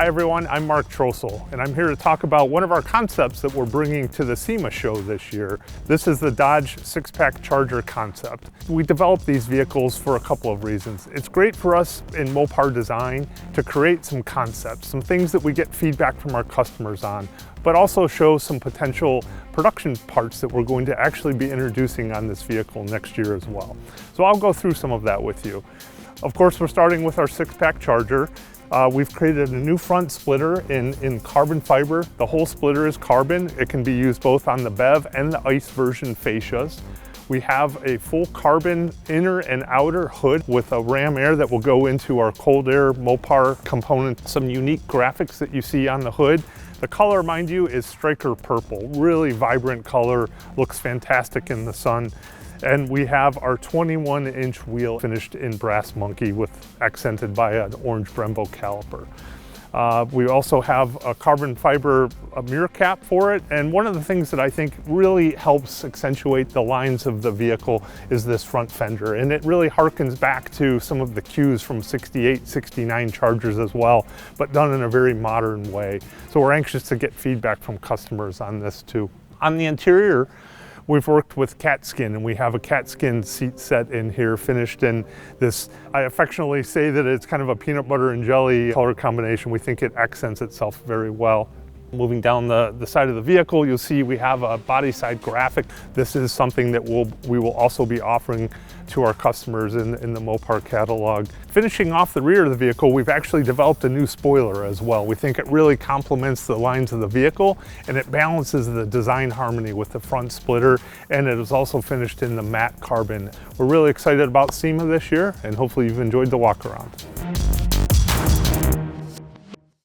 Hi everyone, I'm Mark Trossel, and I'm here to talk about one of our concepts that we're bringing to the SEMA Show this year. This is the Dodge six-pack Charger concept. We developed these vehicles for a couple of reasons. It's great for us in Mopar design to create some concepts, some things that we get feedback from our customers on, but also show some potential production parts that we're going to actually be introducing on this vehicle next year as well. So I'll go through some of that with you. Of course, we're starting with our six-pack Charger. We've created a new front splitter in carbon fiber. The whole splitter is carbon. It can be used both on the BEV and the ICE version fascias. We have a full carbon inner and outer hood with a ram air that will go into our cold air Mopar component. Some unique graphics that you see on the hood. The color, mind you, is Stryker Purple. Really vibrant color, looks fantastic in the sun. And we have our 21-inch wheel finished in brass monkey accented by an orange Brembo caliper. We also have a carbon fiber mirror cap for it. And one of the things that I think really helps accentuate the lines of the vehicle is this front fender. And it really harkens back to some of the cues from 68, 69 Chargers as well, but done in a very modern way. So we're anxious to get feedback from customers on this too. On the interior, we've worked with cat skin, and we have a cat skin seat set in here finished in this, I affectionately say that it's kind of a peanut butter and jelly color combination. We think it accents itself very well. Moving down the side of the vehicle, you'll see we have a bodyside graphic. This is something that we will also be offering to our customers in the Mopar catalog. Finishing off the rear of the vehicle, we've actually developed a new spoiler as well. We think it really complements the lines of the vehicle, and it balances the design harmony with the front splitter, and it is also finished in the matte carbon. We're really excited about SEMA this year, and hopefully you've enjoyed the walk around.